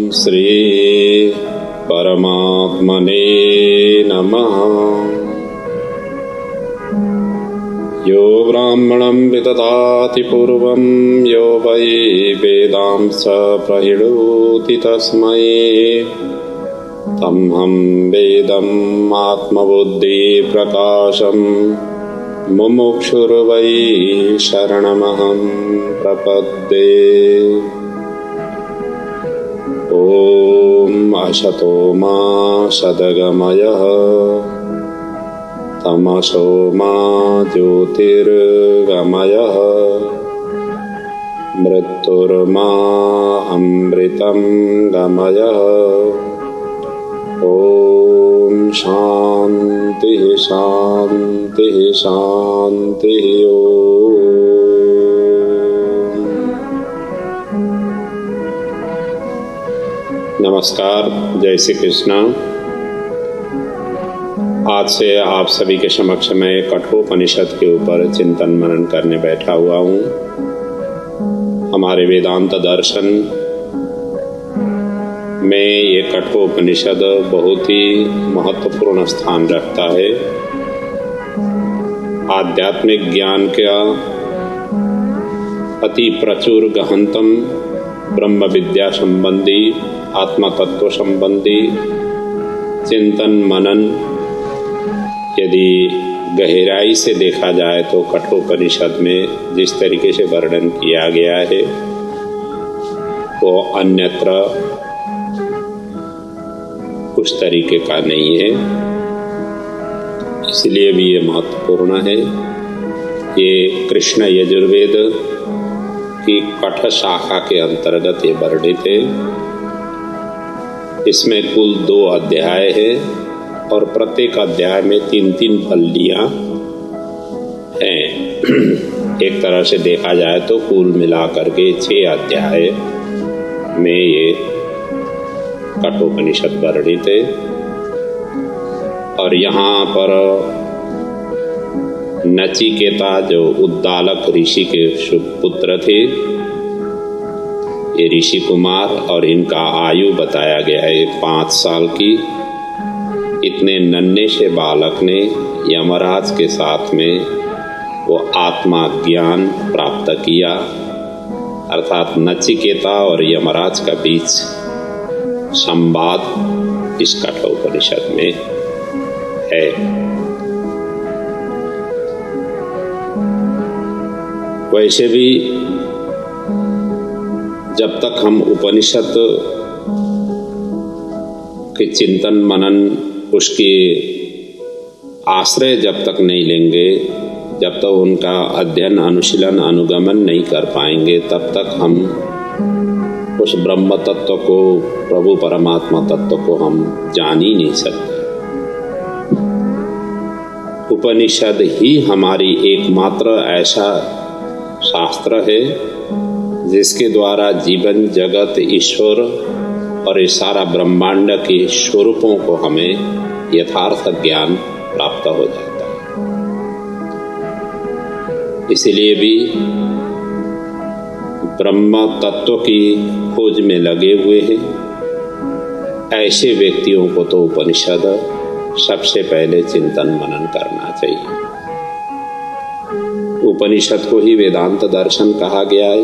श्री परमात्मने नमः। यो ब्राह्मणं विदधाति पूर्वं यो वै वेदांस प्रहिणोति तस्मै तमहं वेदम् आत्मबुद्धि प्रकाशम् मुमुक्षुर्वै शरणमहं प्रपद्ये। ॐ असतो मा सद्गमयः तमसो मा ज्योतिर्गमयः मृत्युर्मा अमृतं गमयः। ॐ शान्तिः शान्तिः शान्तिः। नमस्कार, जय श्री कृष्ण। आज से आप सभी के समक्ष मैं कठोपनिषद के ऊपर चिंतन मनन करने बैठा हुआ हूँ। हमारे वेदांत दर्शन में ये कठोपनिषद बहुत ही महत्वपूर्ण स्थान रखता है। आध्यात्मिक ज्ञान का अति प्रचुर गहनतम ब्रह्म विद्या संबंधी, आत्मा तत्व संबंधी चिंतन मनन यदि गहराई से देखा जाए तो कठोपनिषद में जिस तरीके से वर्णन किया गया है वो अन्यत्र कुछ तरीके का नहीं है। इसलिए भी ये महत्वपूर्ण है। ये कृष्ण यजुर्वेद की कठ शाखा के अंतर्गत ये वर्णित है। इसमें कुल 2 अध्याय है और प्रत्येक अध्याय में 3-3 पल्लियाँ हैं। एक तरह से देखा जाए तो कुल मिलाकर के 6 अध्याय में ये कठोपनिषद वर्णित है। और यहाँ पर नचिकेता जो उद्दालक ऋषि के पुत्र थे, ये ऋषि कुमार, और इनका आयु बताया गया है 5 साल की। इतने नन्हे से बालक ने यमराज के साथ में वो आत्मा ज्ञान प्राप्त किया। अर्थात नचिकेता और यमराज का बीच संवाद इस कठोपनिषद में है। वैसे भी जब तक हम उपनिषद के चिंतन मनन, उसके आश्रय जब तक नहीं लेंगे, जब तक उनका अध्ययन अनुशीलन अनुगमन नहीं कर पाएंगे, तब तक हम उस ब्रह्म तत्व को, प्रभु परमात्मा तत्व को हम जान ही नहीं सकते। उपनिषद ही हमारी एकमात्र ऐसा शास्त्र है जिसके द्वारा जीवन, जगत, ईश्वर और ये सारा ब्रह्मांड के स्वरूपों को हमें यथार्थ ज्ञान प्राप्त हो जाता है। इसलिए भी ब्रह्म तत्व की खोज में लगे हुए हैं ऐसे व्यक्तियों को तो उपनिषद सबसे पहले चिंतन मनन करना चाहिए। उपनिषद को ही वेदांत दर्शन कहा गया है।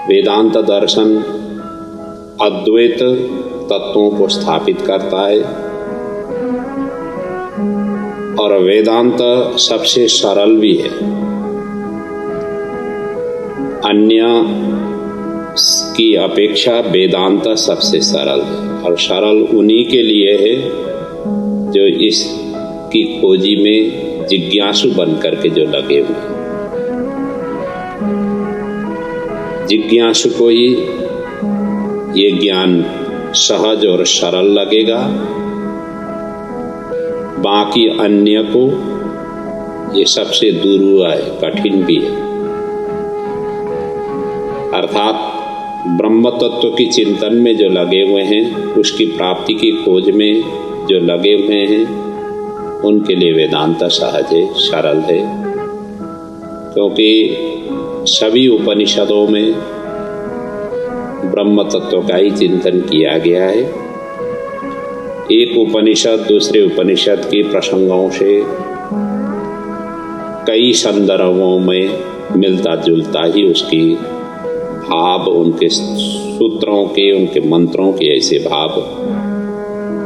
वेदांत दर्शन अद्वैत तत्वों को स्थापित करता है और वेदांत सबसे सरल भी है। अन्य की अपेक्षा वेदांत सबसे सरल है, और सरल उन्हीं के लिए है जो इसकी खोजी में जिज्ञासु बन करके जो लगे हुए। जिज्ञासु को ही ये ज्ञान सहज और सरल लगेगा, बाकी अन्य को ये सबसे दूर हुआ है, कठिन भी है। अर्थात ब्रह्म तत्व की चिंतन में जो लगे हुए हैं, उसकी प्राप्ति की खोज में जो लगे हुए हैं, उनके लिए वेदांत सहज है, सरल है। क्योंकि सभी उपनिषदों में ब्रह्म तत्व का ही चिंतन किया गया है। एक उपनिषद दूसरे उपनिषद के प्रसंगों से कई संदर्भों में मिलता जुलता ही उसकी भाव, उनके सूत्रों के, उनके मंत्रों के ऐसे भाव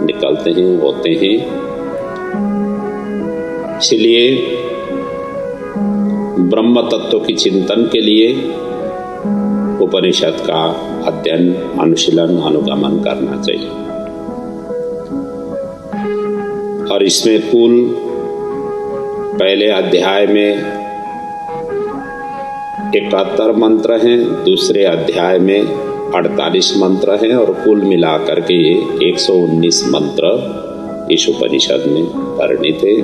निकलते हैं, होते हैं। इसलिए ब्रह्म तत्व की चिंतन के लिए उपनिषद का अध्ययन, अनुशीलन, अनुगमन करना चाहिए। और इसमें कुल पहले अध्याय में 71 मंत्र हैं, दूसरे अध्याय में 48 मंत्र हैं और कुल मिलाकर के ये 119 मंत्र इस उपनिषद में वर्णित है।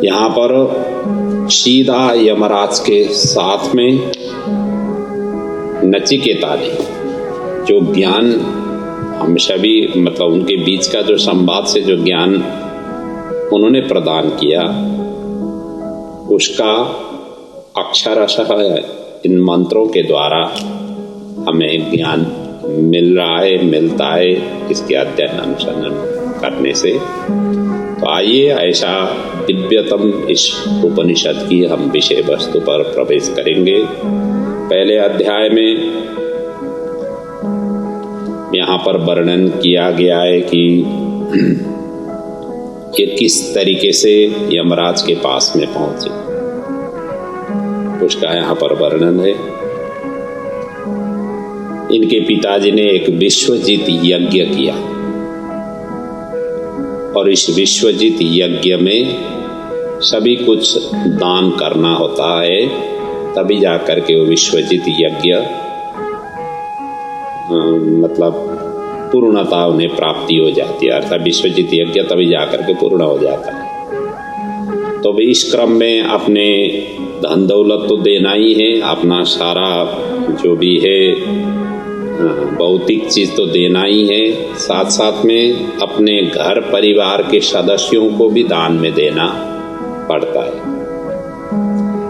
यहाँ पर सीधा यमराज के साथ में नचिकेता ने जो ज्ञान हम सभी, मतलब उनके बीच का जो संवाद से जो ज्ञान उन्होंने प्रदान किया, उसका अक्षरशः इन मंत्रों के द्वारा हमें ज्ञान मिल रहा है, मिलता है, इसके अध्ययन अनुसंधान करने से। तो आइए ऐसा दिव्यतम इस उपनिषद की हम विषय वस्तु पर प्रवेश करेंगे। पहले अध्याय में यहाँ पर वर्णन किया गया है कि ये किस तरीके से यमराज के पास में पहुंचे, उसका यहाँ पर वर्णन है। इनके पिताजी ने एक विश्वजित यज्ञ किया और इस विश्वजित यज्ञ में सभी कुछ दान करना होता है, तभी जाकर के वो विश्वजित यज्ञ मतलब पूर्णता उन्हें प्राप्ति हो जाती है, अर्थात विश्वजित यज्ञ तभी जाकर के पूर्ण हो जाता है। तो भी इस क्रम में अपने धन दौलत तो देना ही है, अपना सारा जो भी है भौतिक चीज तो देना ही है, साथ साथ में अपने घर परिवार के सदस्यों को भी दान में देना पड़ता है।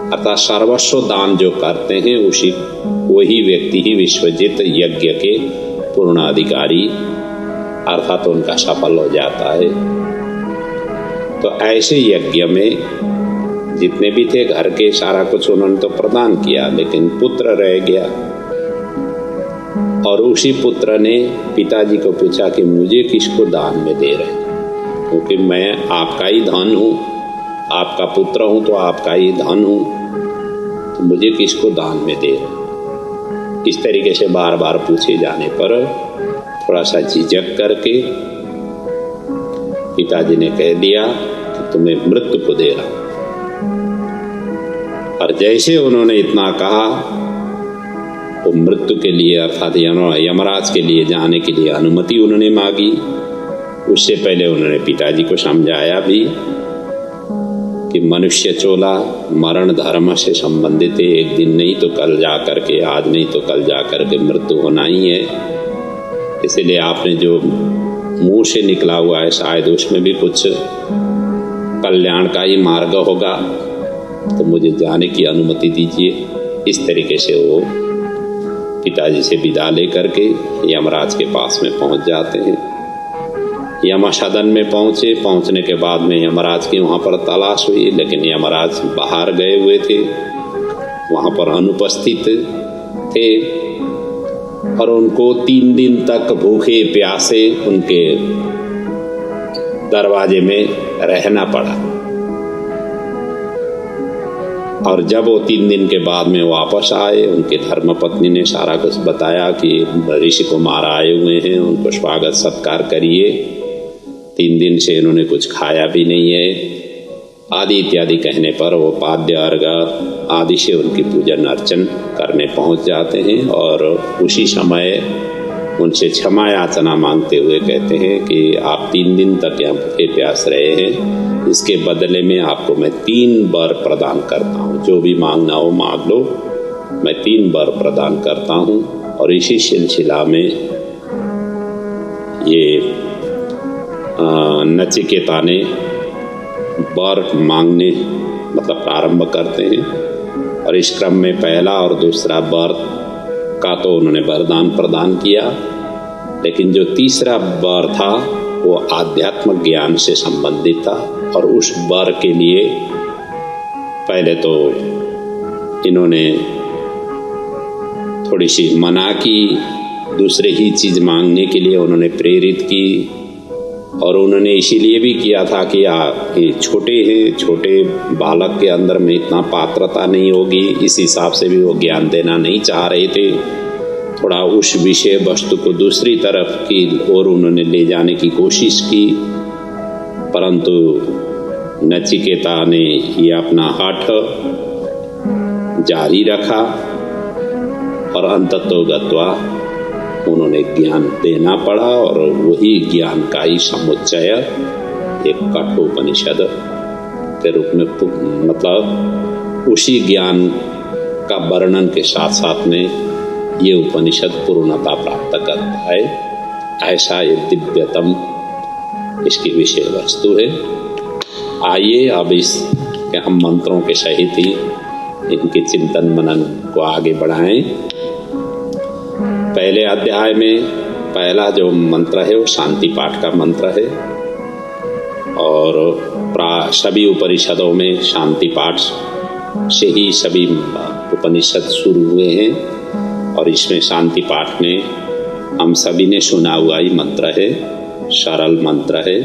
अर्थात सर्वस्व दान जो करते हैं वही व्यक्ति ही विश्वजित यज्ञ के पूर्ण अधिकारी अर्थात उनका सफल हो जाता है। तो ऐसे यज्ञ में जितने भी थे घर के सारा कुछ उन्होंने तो प्रदान किया, लेकिन पुत्र रह गया और उसी पुत्र ने पिताजी को पूछा कि मुझे किसको दान में दे रहे हैं, क्योंकि मैं आपका ही धन हूँ, आपका पुत्र हूँ तो आपका ही धन हूँ, तो मुझे किसको दान में दे रहे हैं। इस तरीके से बार बार पूछे जाने पर थोड़ा सा झिझक करके पिताजी ने कह दिया कि तुम्हें मृत्यु को दे रहा हूं। और जैसे उन्होंने इतना कहा, वो मृत्यु के लिए अर्थात यमराज के लिए जाने के लिए अनुमति उन्होंने मांगी। उससे पहले उन्होंने पिताजी को समझाया भी कि मनुष्य चोला मरण धर्म से संबंधित है, एक दिन नहीं तो कल जा करके, आज नहीं तो कल जा करके मृत्यु होना ही है। इसलिए आपने जो मुंह से निकला हुआ है शायद उसमें भी कुछ कल्याण का ही मार्ग होगा, तो मुझे जाने की अनुमति दीजिए। इस तरीके से वो पिताजी से विदा लेकर के यमराज के पास में पहुंच जाते हैं। यमसदन में पहुंचने के बाद में यमराज की वहाँ पर तलाश हुई, लेकिन यमराज बाहर गए हुए थे, वहाँ पर अनुपस्थित थे और उनको 3 दिन तक भूखे प्यासे उनके दरवाजे में रहना पड़ा। और जब वो 3 दिन के बाद में वापस आए, उनके धर्मपत्नी ने सारा कुछ बताया कि ऋषि कुमार आए हुए हैं, उनको स्वागत सत्कार करिए, 3 दिन से इन्होंने कुछ खाया भी नहीं है आदि इत्यादि कहने पर वो पाद्य अर्घ आदि से उनकी पूजन अर्चन करने पहुंच जाते हैं और उसी समय उनसे क्षमा याचना मांगते हुए कहते हैं कि आप 3 दिन तक यहाँ भूखे प्यास रहे हैं, इसके बदले में आपको मैं 3 वर प्रदान करता हूँ, जो भी मांगना हो मांग लो, मैं 3 वर प्रदान करता हूँ। और इसी सिलसिला में ये नचिकेता ने वर मांगने मतलब प्रारंभ करते हैं और इस क्रम में पहला और दूसरा वर का तो उन्होंने वरदान प्रदान किया, लेकिन जो तीसरा वर था वो आध्यात्मिक ज्ञान से संबंधित था। और उस वर के लिए पहले तो इन्होंने थोड़ी सी मना की, दूसरे ही चीज़ मांगने के लिए उन्होंने प्रेरित की। और उन्होंने इसीलिए भी किया था कि ये छोटे हैं, छोटे बालक के अंदर में इतना पात्रता नहीं होगी, इस हिसाब से भी वो ज्ञान देना नहीं चाह रहे थे। थोड़ा उस विषय वस्तु को दूसरी तरफ की ओर उन्होंने ले जाने की कोशिश की, परंतु नचिकेता ने ये अपना हठ जारी रखा और अंततो गत्वा उन्होंने ज्ञान देना पड़ा। और वही ज्ञान का ही समुच्चय एक कठोपनिषद के रूप में, मतलब उसी ज्ञान का वर्णन के साथ साथ में ये उपनिषद पूर्णता प्राप्त करता है। ऐसा ये दिव्यतम इसकी विषय वस्तु है। आइए अब इसके हम मंत्रों के सहित ही इनके चिंतन मनन को आगे बढ़ाएं। पहले अध्याय में पहला जो मंत्र है वो शांति पाठ का मंत्र है, और सभी उपनिषदों में शांति पाठ से ही सभी उपनिषद शुरू हुए हैं। और इसमें शांति पाठ में हम सभी ने सुना हुआ ही मंत्र है, सरल मंत्र है।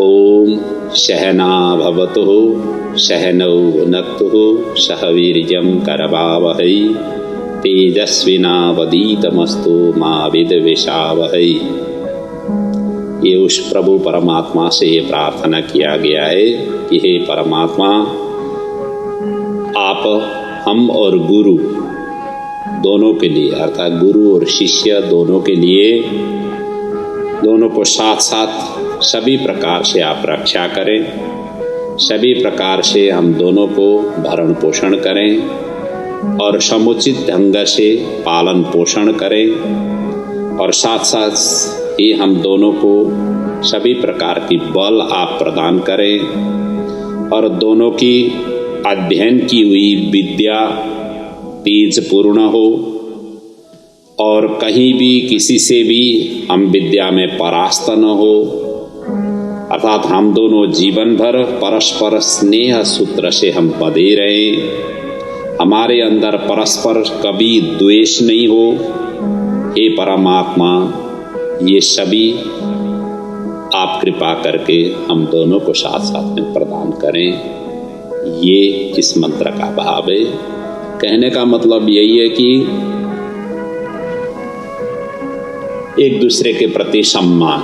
ओम सहना भवतु सहनौ भुनक्तु सह वीर्यं करवावहै तेजस्विनावधीतमस्तु मा विद्विषावहै। ये उस प्रभु परमात्मा से ये प्रार्थना किया गया है कि हे परमात्मा, आप हम और गुरु दोनों के लिए, अर्थात गुरु और शिष्य दोनों के लिए, दोनों को साथ साथ सभी प्रकार से आप रक्षा करें, सभी प्रकार से हम दोनों को भरण पोषण करें और समुचित ढंग से पालन पोषण करें। और साथ साथ ही हम दोनों को सभी प्रकार की बल आप प्रदान करें और दोनों की अध्ययन की हुई विद्या तेज पूर्ण हो और कहीं भी किसी से भी हम विद्या में परास्त न हो। अर्थात हम दोनों जीवन भर परस्पर स्नेह सूत्र से हम बंधे रहें, हमारे अंदर परस्पर कभी द्वेष नहीं हो। हे परमात्मा, ये सभी आप कृपा करके हम दोनों को साथ साथ में प्रदान करें। ये इस मंत्र का भाव है। कहने का मतलब यही है कि एक दूसरे के प्रति सम्मान,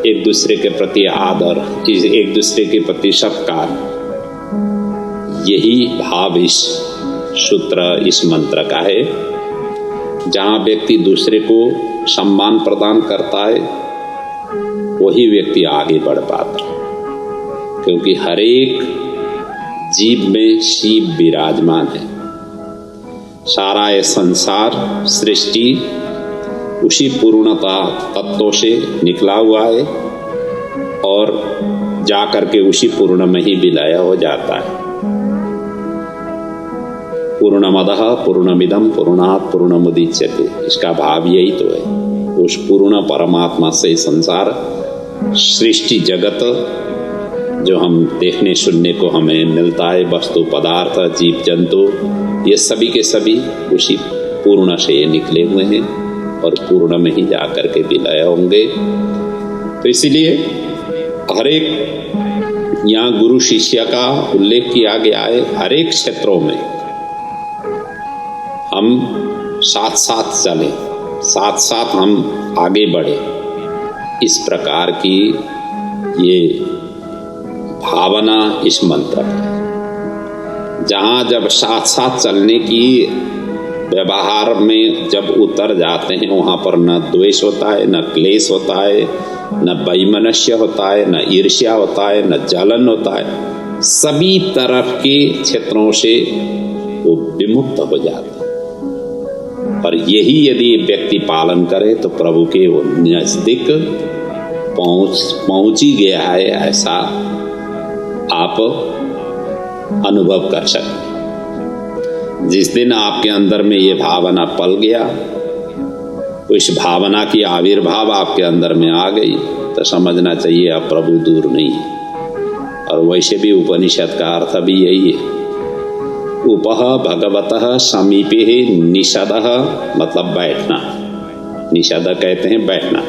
एक दूसरे के प्रति आदर, एक दूसरे के प्रति सत्कार, यही भाव इस सूत्र, इस मंत्र का है। जहाँ व्यक्ति दूसरे को सम्मान प्रदान करता है वही व्यक्ति आगे बढ़ पाता है, क्योंकि हर एक जीव में शिव विराजमान है। सारा ये संसार सृष्टि उसी पूर्णता तत्वों से निकला हुआ है और जाकर के उसी पूर्ण में ही विलय हो जाता है। पूर्णमदः पूर्णमिदं पूर्णात् पूर्णमुदच्यते, इसका भाव यही तो है। उस पूर्ण परमात्मा से संसार सृष्टि जगत जो हम देखने सुनने को हमें मिलता है, वस्तु पदार्थ जीव जंतु, ये सभी के सभी उसी पूर्ण से निकले हुए हैं और पूर्ण में ही जाकर के विलय होंगे। तो इसीलिए हर एक यहाँ गुरु शिष्य का उल्लेख किया गया है। हर एक क्षेत्रों में हम साथ साथ चलें, साथ साथ हम आगे बढ़े, इस प्रकार की ये भावना इस मंत्र है। जहाँ जब साथ साथ चलने की व्यवहार में जब उतर जाते हैं, वहाँ पर न द्वेष होता है, न क्लेश होता है, न वैमनस्य होता है, न ईर्ष्या होता है, न जलन होता है। सभी तरफ के क्षेत्रों से वो विमुक्त हो जाता है। और यही यदि व्यक्ति पालन करे तो प्रभु के वो नजदीक पहुंच ही गया है, ऐसा आप अनुभव कर सकते हैं। जिस दिन आपके अंदर में ये भावना पल गया, उस भावना की आविर्भाव आपके अंदर में आ गई, तो समझना चाहिए अब प्रभु दूर नहीं है। और वैसे भी उपनिषद का अर्थ भी यही है। उपह भगवतः समीपे निषदः मतलब बैठना, निषद कहते हैं बैठना।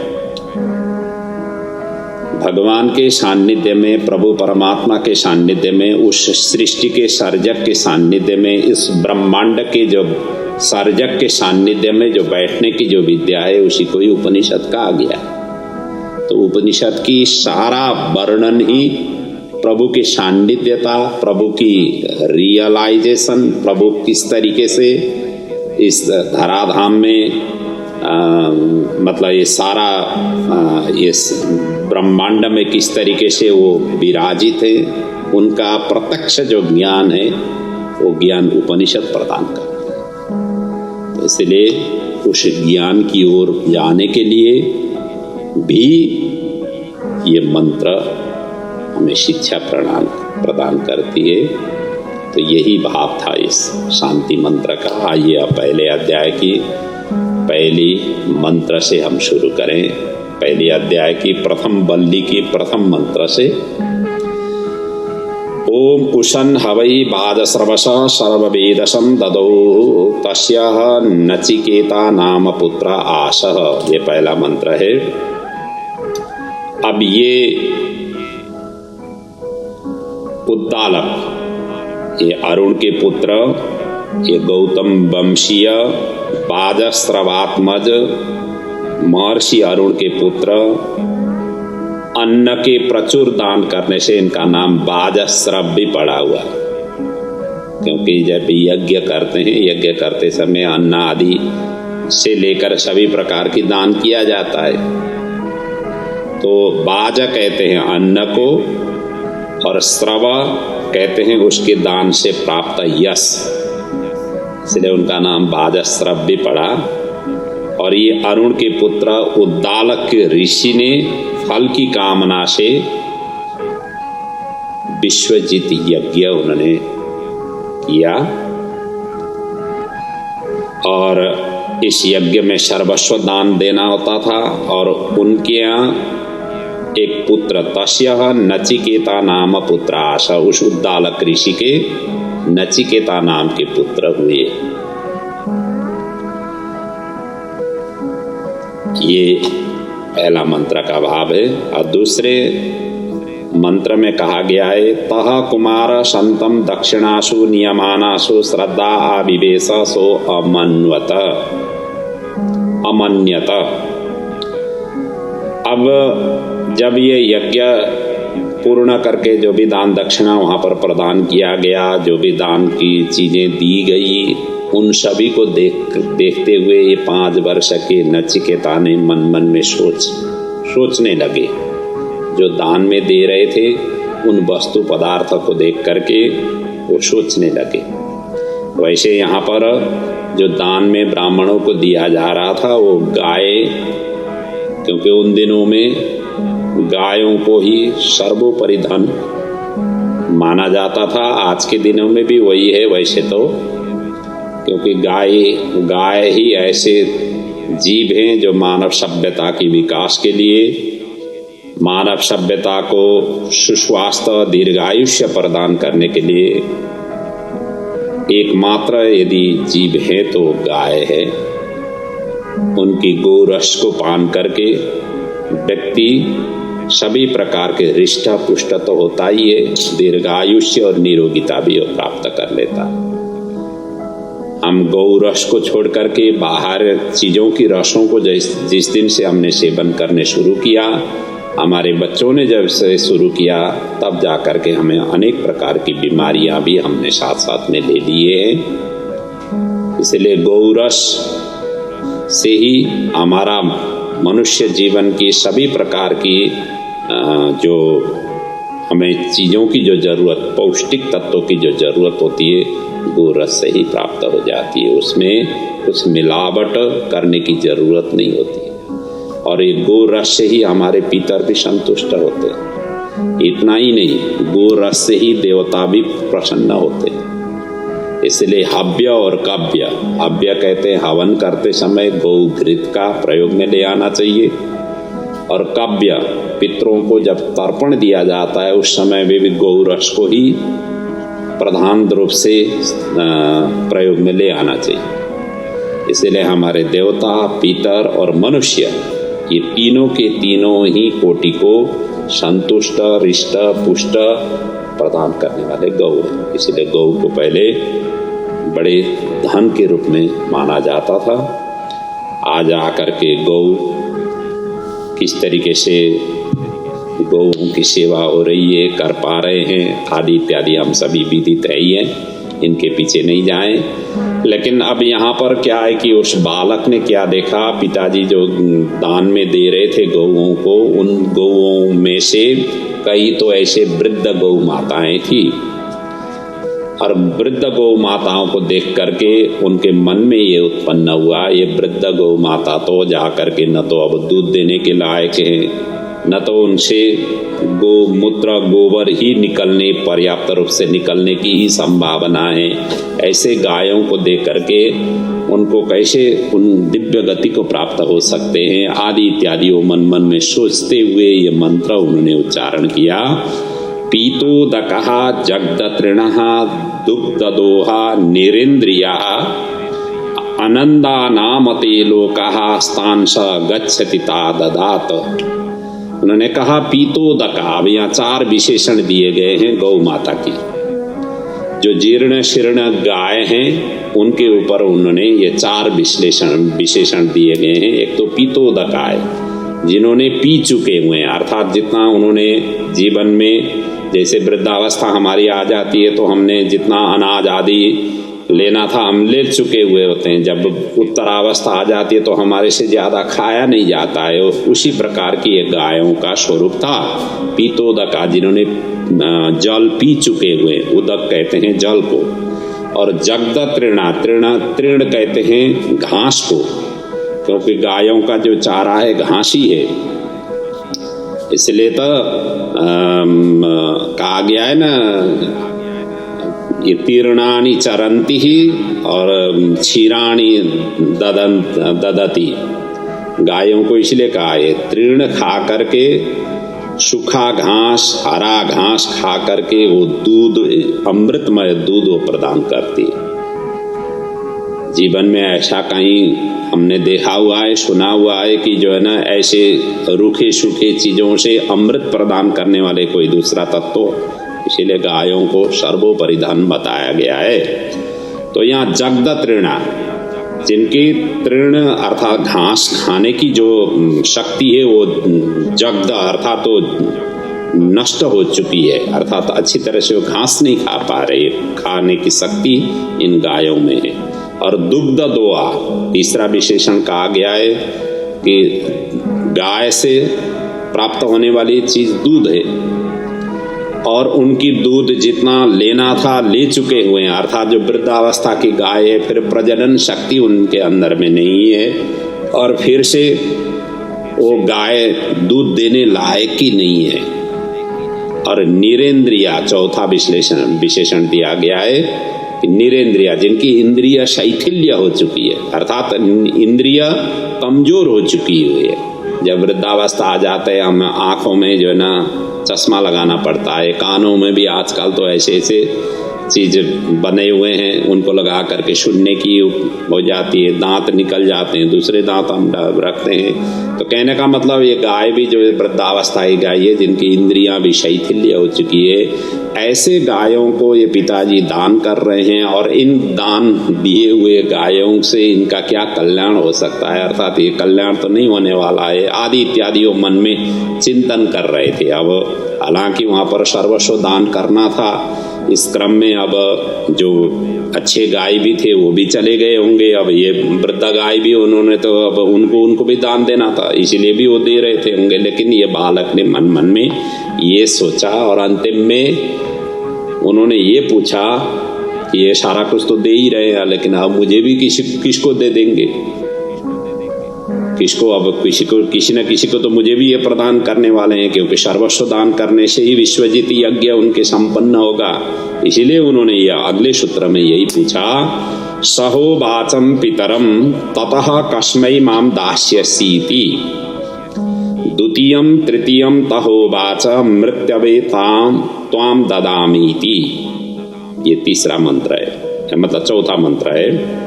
भगवान के सान्निध्य में, प्रभु परमात्मा के सान्निध्य में, उस सृष्टि के सर्जक के सान्निध्य में, इस ब्रह्मांड के जो सर्जक के सान्निध्य में जो बैठने की जो विद्या है, उसी को ही उपनिषद कहा गया। तो उपनिषद की सारा वर्णन ही प्रभु की सान्निध्यता, प्रभु की रियलाइजेशन, प्रभु किस तरीके से इस धराधाम में मतलब ये सारा इस ब्रह्मांड में किस तरीके से वो विराजित है, उनका प्रत्यक्ष जो ज्ञान है वो ज्ञान उपनिषद प्रदान करते हैं। तो इसलिए उस ज्ञान की ओर जाने के लिए भी ये मंत्र हमें शिक्षा प्रदान करती है। तो यही भाव था इस शांति मंत्र का। आइए अब पहले अध्याय की पहली मंत्र से हम शुरू करें। पहली अध्याय की प्रथम बल्ली की प्रथम मंत्र से। ओम उशन हवै बाजस्रवश सर्ववेदसं ददौ तस्यः नचिकेता नाम पुत्र आशः। ये पहला मंत्र है। अब ये उद्दालक, ये अरुण के पुत्र, ये गौतम वंशीय बाजस्रवात्मज महर्षि अरुण के पुत्र, अन्न के प्रचुर दान करने से इनका नाम बाजस्रव भी पड़ा हुआ, क्योंकि जब यज्ञ करते हैं, यज्ञ करते समय अन्न आदि से लेकर सभी प्रकार की दान किया जाता है। तो बाज कहते हैं अन्न को, और स्रव कहते हैं उसके दान से प्राप्त यश, इसलिए उनका नाम बाजस्रव भी पड़ा। और ये अरुण के पुत्र उद्दालक ऋषि ने फल की कामना से विश्वजित यज्ञ उन्होंने किया, और इस यज्ञ में सर्वस्व दान देना होता था। और उनके यहाँ एक पुत्र तस्यः नचिकेता नाम पुत्र आशा, उस उद्दालक ऋषि के नचिकेता नाम के पुत्र हुए। ये पहला मंत्र का भाव है। और दूसरे मंत्र में कहा गया है तह कुमार संतम दक्षिणासु नियमानासु श्रद्धा आविवेश सो अमन्वत अमन्यत। अब जब ये यज्ञ पूर्ण करके जो भी दान दक्षिणा वहाँ पर प्रदान किया गया, जो भी दान की चीज़ें दी गई, उन सभी को देखते हुए ये 5 वर्ष के नचिकेता ने मन मन में सोचने लगे। जो दान में दे रहे थे उन वस्तु पदार्थ को देख करके वो सोचने लगे। वैसे यहाँ पर जो दान में ब्राह्मणों को दिया जा रहा था वो गाय, क्योंकि उन दिनों में गायों को ही सर्वोपरि धन माना जाता था। आज के दिनों में भी वही है वैसे तो, क्योंकि गाय ही ऐसे जीव हैं जो मानव सभ्यता की विकास के लिए, मानव सभ्यता को सुस्वास्थ्य दीर्घायुष्य प्रदान करने के लिए एकमात्र यदि जीव है तो गाय है। उनकी गोरस को पान करके व्यक्ति सभी प्रकार के हृष्ट पुष्ट तो होता ही है, दीर्घायुष्य और निरोगिता भी प्राप्त कर लेता। हम गौ रस को छोड़ करके बाहर चीज़ों की रसों को जिस दिन से हमने सेवन करने शुरू किया, हमारे बच्चों ने जब से शुरू किया, तब जा कर के हमें अनेक प्रकार की बीमारियां भी हमने साथ साथ में ले लिए हैं। इसलिए गौ रस से ही हमारा मनुष्य जीवन की सभी प्रकार की जो हमें चीज़ों की जो ज़रूरत, पौष्टिक तत्वों की जो ज़रूरत होती है, गौ रस से ही प्राप्त हो जाती है। उसमें कुछ मिलावट करने की ज़रूरत नहीं होती है। और ये गौ रस से ही हमारे पितर भी संतुष्ट होते हैं। इतना ही नहीं, गौ रस से ही देवता भी प्रसन्न होते हैं। इसलिए हव्य और कव्य, हव्य कहते हैं हवन करते समय गौ घृत का प्रयोग में ले आना चाहिए, और कव्य पितरों को जब तर्पण दिया जाता है उस समय भी गौ रस को ही प्रधान रूप से प्रयोग में ले आना चाहिए। इसलिए हमारे देवता, पितर और मनुष्य, ये तीनों के तीनों ही कोटि को संतुष्ट, रिष्ट, पुष्ट प्रदान करने वाले गौ हैं। इसलिए गौ को पहले बड़े धन के रूप में माना जाता था। आज आकर के गौ किस तरीके से गौओं की सेवा हो रही है, कर पा रहे हैं आदि इत्यादि हम सभी विदित है ही हैं, इनके पीछे नहीं जाएं। लेकिन अब यहाँ पर क्या है कि उस बालक ने क्या देखा, पिताजी जो दान में दे रहे थे गौओं को, उन गौओं में से कई तो ऐसे वृद्ध गौ माताएं थी, और वृद्ध गौ माताओं को देख करके उनके मन में ये उत्पन्न हुआ, ये वृद्ध गौ माता तो जा करके न तो अब दूध देने के लायक हैं, न तो उनसे गोमूत्र गोबर ही निकलने, पर्याप्त रूप से निकलने की ही संभावना है। ऐसे गायों को देख करके उनको कैसे उन दिव्य गति को प्राप्त हो सकते हैं आदि इत्यादि वो मन मन में सोचते हुए ये मंत्र उन्होंने उच्चारण किया। पीतोदकः जगदतृणः दुग्धदोहा निरेन्द्रिया अनन्दानामते लोकः स्थांश गच्छति ता ददात। उन्होंने कहा पीतोदका, अब यहाँ 4 विशेषण दिए गए हैं गौ माता की। जो जीर्ण शीर्ण गाय हैं उनके ऊपर उन्होंने ये 4 विशेषण दिए गए हैं। एक तो पीतोदका है, जिन्होंने पी चुके हुए हैं, अर्थात जितना उन्होंने जीवन में, जैसे वृद्धावस्था हमारी आ जाती है तो हमने जितना अनाज आदि लेना था हम ले चुके हुए होते हैं, जब उत्तरावस्था आ जाती है तो हमारे से ज़्यादा खाया नहीं जाता है। उसी प्रकार की ये गायों का स्वरूप था पीतोदका, जिन्होंने जल पी चुके हुए, उदक कहते हैं जल को, और जगद तृणा, तृण कहते हैं घास को, क्योंकि गायों का जो चारा है घास ही है। इसलिए तो कहा गया है ना, ये तीर्णानि चरंती ही और क्षीराणि ददती। गायों को इसलिए कहा है तृण खा करके, सूखा घास, हरा घास खा करके वो दूध, अमृतमय दूध वो प्रदान करती है। जीवन में ऐसा कहीं हमने देखा हुआ है, सुना हुआ है कि जो है ना ऐसे रूखे सूखे चीज़ों से अमृत प्रदान करने वाले कोई दूसरा तत्व, इसीलिए गायों को सर्वोपरि धन बताया गया है। तो यहाँ जगद तृणा, जिनकी तृण अर्थात घास खाने की जो शक्ति है वो जगद अर्थात तो नष्ट हो चुकी है, अर्थात अच्छी तरह से वो घास नहीं खा पा रही, खाने की शक्ति इन गायों में है। और दुग्ध दोहा, तीसरा विशेषण कहा गया है कि गाय से प्राप्त होने वाली चीज दूध है, और उनकी दूध जितना लेना था ले चुके हुए हैं, अर्थात जो वृद्धावस्था की गाय है, फिर प्रजनन शक्ति उनके अंदर में नहीं है, और फिर से वो गाय दूध देने लायक ही नहीं है। और निरेंद्रिया, चौथा विशेषण दिया गया है कि निरेंद्रिया, जिनकी इंद्रिय शैथिल्य हो चुकी है, अर्थात इंद्रिय कमजोर हो चुकी हुई है। जब वृद्धावस्था आ जाते हैं हम आँखों में जो है ना चश्मा लगाना पड़ता है, कानों में भी आजकल तो ऐसे ऐसे चीज़ बने हुए हैं उनको लगा करके सुनने की हो जाती है, दांत निकल जाते हैं, दूसरे दांत हम रखते हैं। तो कहने का मतलब ये गाय भी जो वृद्धावस्था की गाय है, जिनकी इंद्रियां भी शैथिल्य हो चुकी है, ऐसे गायों को ये पिताजी दान कर रहे हैं। और इन दान दिए हुए गायों से इनका क्या कल्याण हो सकता है, अर्थात ये कल्याण तो नहीं होने वाला है आदि इत्यादि वो मन में चिंतन कर रहे थे। अब हालांकि वहाँ पर सर्वस्व दान करना था, इस क्रम में अब जो अच्छे गाय भी थे वो भी चले गए होंगे, अब ये वृद्ध गाय भी उन्होंने तो अब उनको भी दान देना था, इसीलिए भी वो दे रहे थे होंगे। लेकिन ये बालक ने मन में ये सोचा और अंतिम में उन्होंने ये पूछा कि ये सारा कुछ तो दे ही रहे हैं, लेकिन अब मुझे भी किसको दे देंगे। किसको, अब किसी न किसी को तो मुझे भी ये प्रदान करने वाले हैं, क्योंकि सर्वस्व दान करने से ही विश्वजित यज्ञ उनके संपन्न होगा। इसीलिए उन्होंने यह अगले सूत्र में यही पूछा, सहोवाचम पितरम ततः कस्मै माम दास्यसीति, द्वितीयं तृतीयं तहोवाच मृत्यवे त्वाम ददामीति। ये तीसरा मंत्र है, मतलब चौथा मंत्र है।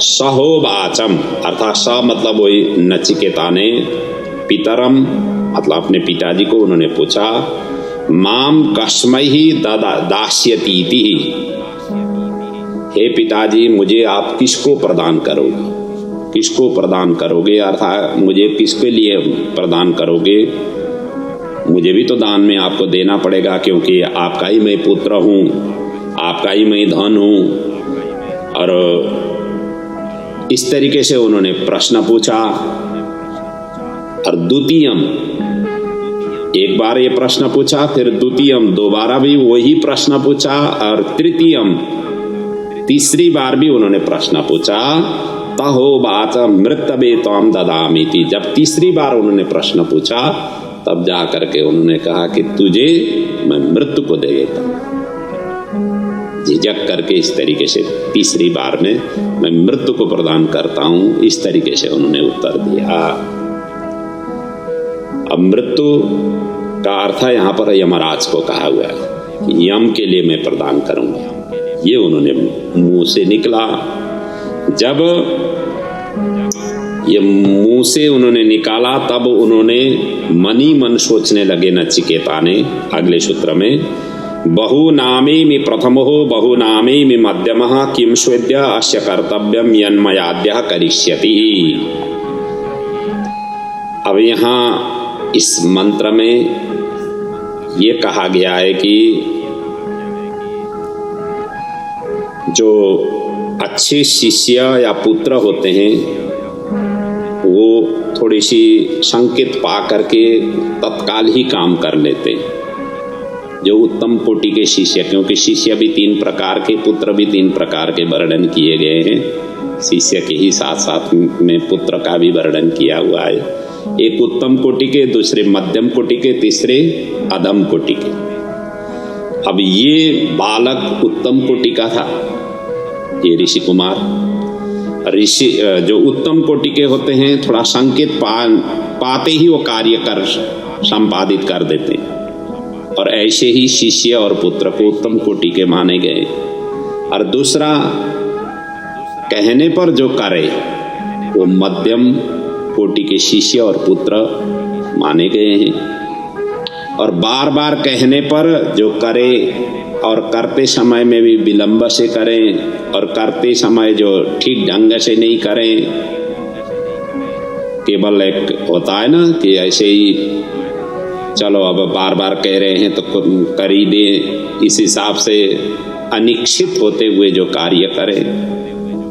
सहोवाचम अर्थात स मतलब वही नचिकेता ने, पितरम मतलब अपने पिताजी को उन्होंने पूछा, माम कस्मै ही दास्यतीति, हे पिताजी मुझे आप किसको प्रदान करोगे, किसको प्रदान करोगे, अर्थात मुझे किसके लिए प्रदान करोगे। मुझे भी तो दान में आपको देना पड़ेगा, क्योंकि आपका ही मैं पुत्र हूँ, आपका ही मैं धन हूँ। और इस तरीके से उन्होंने प्रश्न पूछा। और द्वितीयम, एक बार ये प्रश्न पूछा, फिर द्वितीयम दोबारा भी वही प्रश्न पूछा, और तृतीयम तीसरी बार भी उन्होंने प्रश्न पूछा, तहोवाच मृत्यवे त्वाम ददामीति। जब तीसरी बार उन्होंने प्रश्न पूछा तब जा करके उन्होंने कहा कि तुझे मैं मृत्यु को दे देता हूं। झिझक करके इस तरीके से तीसरी बार में मैं मृत्यु को प्रदान करता हूं, इस तरीके से उन्होंने उत्तर दिया। अब मृत्यु का अर्थ यहाँ पर यमराज को कहा हुआ है, यम के लिए मैं प्रदान करूंगा। ये उन्होंने मुंह से निकला। जब ये मुंह से उन्होंने निकाला तब उन्होंने मनी मन सोचने लगे नचिकेता ने अगले सूत्र में, बहु नामे में प्रथमो बहु नामे में मध्यमः किम स्वेद्य अस्य कर्तव्यम यन्मयाद्यः करिष्यति। अब यहाँ इस मंत्र में ये कहा गया है कि जो अच्छे शिष्य या पुत्र होते हैं वो थोड़ी सी संकेत पा करके तत्काल ही काम कर लेते हैं। जो उत्तम कोटि के शिष्य, क्योंकि शिष्य भी 3 प्रकार के, पुत्र भी 3 प्रकार के वर्णन किए गए हैं, शिष्य के ही साथ साथ में पुत्र का भी वर्णन किया हुआ है। एक उत्तम कोटि के, दूसरे मध्यम कोटि के, तीसरे अधम कोटि के। अब ये बालक उत्तम कोटि का था, ये ऋषि कुमार। ऋषि जो उत्तम कोटि के होते हैं थोड़ा संकेत पाते ही वो कार्य कर संपादित कर देते हैं, और ऐसे ही शिष्य और पुत्र को उत्तम कोटि के माने गए। और दूसरा, कहने पर जो करे वो मध्यम कोटि के शिष्य और पुत्र माने गए हैं, और बार बार कहने पर जो करे और करते समय में भी विलंब से करें, और करते समय जो ठीक ढंग से नहीं करें, केवल एक होता है ना कि ऐसे ही चलो अब बार बार कह रहे हैं तो कर ही दें, इस हिसाब से अनिश्चित होते हुए जो कार्य करें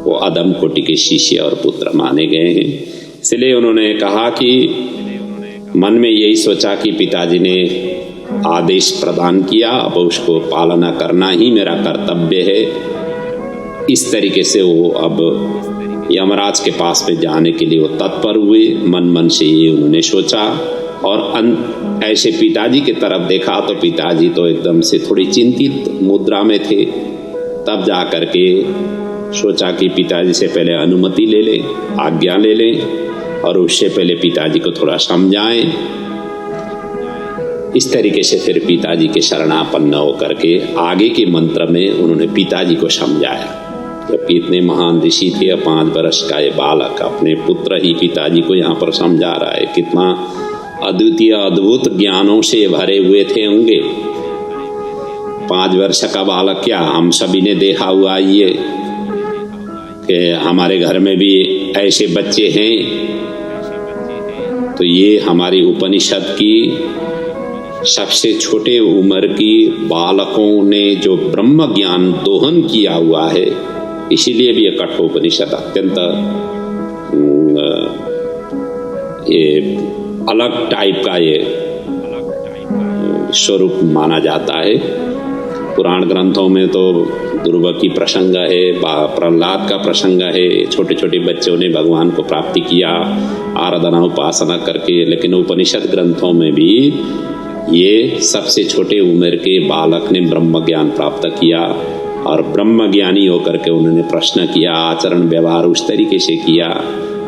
वो अधम कोटि के शिष्य और पुत्र माने गए हैं। इसलिए उन्होंने कहा कि मन में यही सोचा कि पिताजी ने आदेश प्रदान किया, अब उसको पालना करना ही मेरा कर्तव्य है। इस तरीके से वो अब यमराज के पास में जाने के लिए वो तत्पर हुए। मन मन से ये उन्होंने सोचा, और ऐसे पिताजी की तरफ देखा तो पिताजी तो एकदम से थोड़ी चिंतित मुद्रा में थे। तब जा करके सोचा कि पिताजी से पहले अनुमति ले लें, आज्ञा ले लें, और उससे पहले पिताजी को थोड़ा समझाएं। इस तरीके से फिर पिताजी के शरणापन्न होकर के आगे के मंत्र में उन्होंने पिताजी को समझाया। जबकि इतने महान ऋषि थे, 5 वर्ष का ये बालक अपने पुत्र ही पिताजी को यहाँ पर समझा रहा है। कितना अद्वितीय अद्भुत ज्ञानों से भरे हुए थे होंगे। 5 वर्ष का बालक, क्या हम सभी ने देखा हुआ ये कि हमारे घर में भी ऐसे बच्चे हैं। तो ये हमारी उपनिषद की सबसे छोटे उम्र की बालकों ने जो ब्रह्म ज्ञान दोहन किया हुआ है, इसीलिए भी ये कठोपनिषद अत्यंत ये अलग टाइप का ये स्वरूप माना जाता है। पुराण ग्रंथों में तो ध्रुव की प्रसंग है, प्रहलाद का प्रसंग है, छोटे छोटे बच्चों ने भगवान को प्राप्ति किया आराधना उपासना करके। लेकिन उपनिषद ग्रंथों में भी ये सबसे छोटे उम्र के बालक ने ब्रह्म ज्ञान प्राप्त किया और ब्रह्म ज्ञानी होकर के उन्होंने प्रश्न किया, आचरण व्यवहार उस तरीके से किया।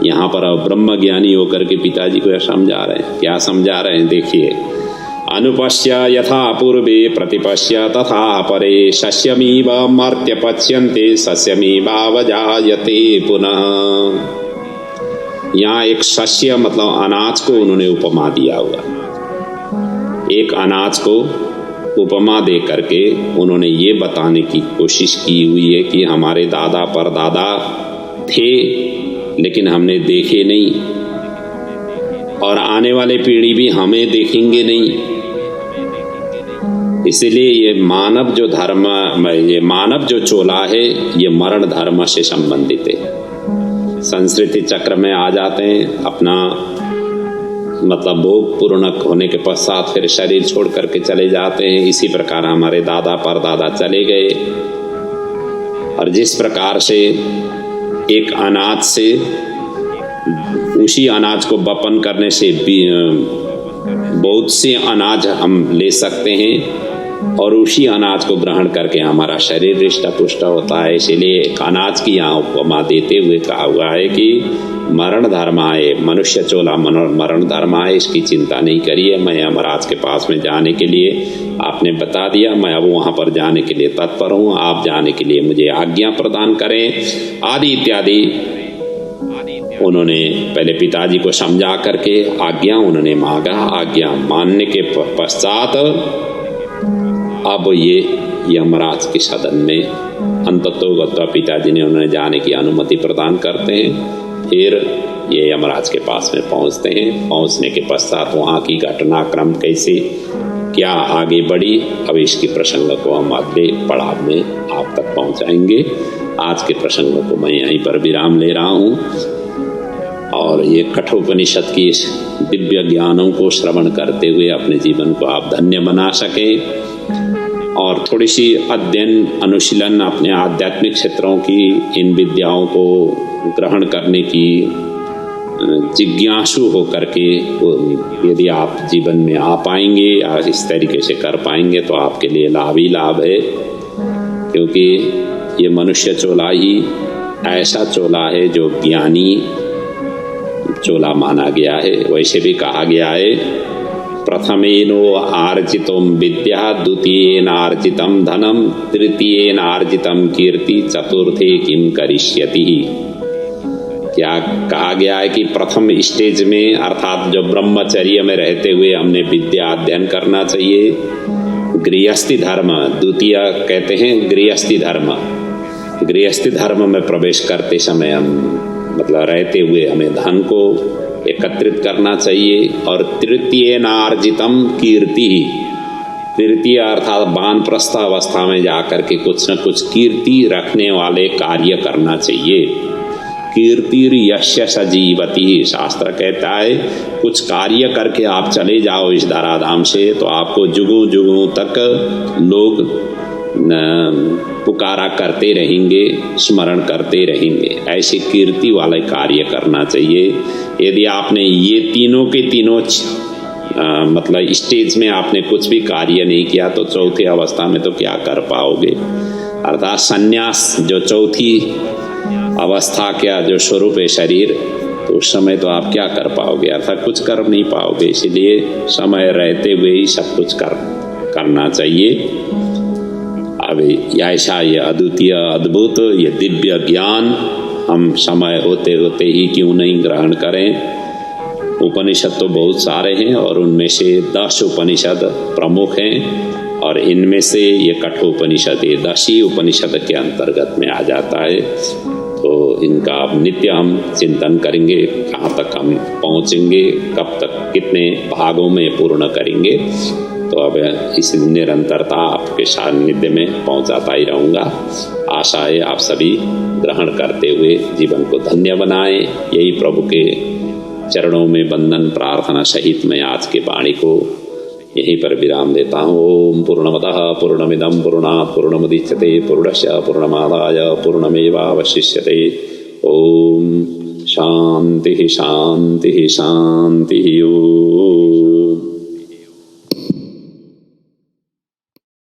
यहाँ पर ब्रह्म ज्ञानी होकर के पिताजी को समझा रहे हैं। क्या समझा रहे हैं देखिए, अनुपश्य यथा पूर्वे प्रतिपश्य तथा परे सस्यमीव मर्त्य पच्यन्ते सस्यमीवावजायते पुनः। यहाँ एक सस्य मतलब अनाज को उन्होंने उपमा दिया हुआ। एक अनाज को उपमा दे करके उन्होंने ये बताने की कोशिश की हुई है कि हमारे दादा परदादा थे लेकिन हमने देखे नहीं और आने वाले पीढ़ी भी हमें देखेंगे नहीं। इसलिए ये मानव जो धर्म, ये मानव जो चोला है ये मरण धर्म से संबंधित है। संस्कृति चक्र में आ जाते हैं, अपना मतलब भोग पूर्ण होने के पश्चात फिर शरीर छोड़ करके चले जाते हैं। इसी प्रकार हमारे दादा परदादा चले गए और जिस प्रकार से एक अनाज से उसी अनाज को वपन करने से बहुत से अनाज हम ले सकते हैं और उसी अनाज को ग्रहण करके हमारा शरीर रिष्ट पुष्ट होता है। इसीलिए एक अनाज की यहाँ उपमा देते हुए कहा हुआ है कि मरण धर्म आए, मनुष्य चोला मरण धर्म आए, इसकी चिंता नहीं करिए। मैं यमराज के पास में जाने के लिए आपने बता दिया, मैं अब वहाँ पर जाने के लिए तत्पर हूँ, आप जाने के लिए मुझे आज्ञा प्रदान करें आदि इत्यादि। उन्होंने पहले पिताजी को समझा करके आज्ञा उन्होंने मांगा। आज्ञा मानने के पश्चात अब ये यमराज के सदन में अंततोगत्वा पिताजी ने उन्हें जाने की अनुमति प्रदान करते हैं। फिर ये यमराज के पास में पहुंचते हैं। पहुंचने के पश्चात वहाँ की घटनाक्रम कैसे क्या आगे बढ़ी, अब इसके प्रसंग को हम अगले पड़ाव में आप तक पहुंचाएंगे। आज के प्रसंग को मैं यहीं पर विराम ले रहा हूँ और ये कठोपनिषद की दिव्य ज्ञानों को श्रवण करते हुए अपने जीवन को आप धन्य बना सकें और थोड़ी सी अध्ययन अनुशीलन अपने आध्यात्मिक क्षेत्रों की इन विद्याओं को ग्रहण करने की जिज्ञासु हो करके यदि आप जीवन में आ पाएंगे या इस तरीके से कर पाएंगे तो आपके लिए लाभ ही लाभ है। क्योंकि ये मनुष्य चोला ही ऐसा चोला है जो ज्ञानी चोला माना गया है। वैसे भी कहा गया है प्रथमेनो आर्जितम विद्या, द्वितीयेन आर्जितम धनम, तृतीयेन आर्जितम कीर्ति, चतुर्थे किम करिष्यति। क्या कहा गया है कि प्रथम स्टेज में अर्थात जो ब्रह्मचर्य में रहते हुए हमने विद्या अध्ययन करना चाहिए, गृहस्थी धर्म। द्वितीय कहते हैं गृहस्थी धर्म। गृहस्थी धर्म में प्रवेश करते समय हम मतलब रहते हुए हमें धन को एकत्रित करना चाहिए। और तृतीय नार्जितम कीर्ति, तृतीय अर्थात वानप्रस्थ अवस्था में जाकर के कुछ न कुछ कीर्ति रखने वाले कार्य करना चाहिए। कीर्तिर यस्य सजीवति, शास्त्र कहता है कुछ कार्य करके आप चले जाओ इस धराधाम से तो आपको जुगों जुगों तक लोग पुकारा करते रहेंगे, स्मरण करते रहेंगे। ऐसे कीर्ति वाले कार्य करना चाहिए। यदि आपने ये तीनों के तीनों मतलब स्टेज में आपने कुछ भी कार्य नहीं किया तो चौथी अवस्था में तो क्या कर पाओगे। अर्थात संन्यास जो चौथी अवस्था क्या जो स्वरूप है शरीर, तो उस समय तो आप क्या कर पाओगे, अर्थात कुछ कर नहीं पाओगे। इसलिए समय रहते हुए ही सब कुछ करना चाहिए। अब ऐसा ये अद्वितीय अद्भुत ये दिव्य ज्ञान हम समय होते होते ही क्यों नहीं ग्रहण करें। उपनिषद तो बहुत सारे हैं और उनमें से 10 उपनिषद प्रमुख हैं और इनमें से ये कठोपनिषद ये 10 ही उपनिषद के अंतर्गत में आ जाता है। तो इनका अब नित्य हम चिंतन करेंगे, कहाँ तक हम पहुँचेंगे, कब तक कितने भागों में पूर्ण करेंगे। तो अब इस निरंतरता आपके सानिध्य में पहुँचाता ही रहूँगा। आशा है आप सभी ग्रहण करते हुए जीवन को धन्य बनाएं। यही प्रभु के चरणों में बंधन प्रार्थना सहित मैं आज के वाणी को यहीं पर विराम देता हूँ। ओम पूर्णमतः पूर्णमिदं पूर्णात् पूर्णमुदच्यते पूर्णस्य पूर्णमादाय पूर्णमेवावशिष्यते। ओम शांति शांति शांति। ओम।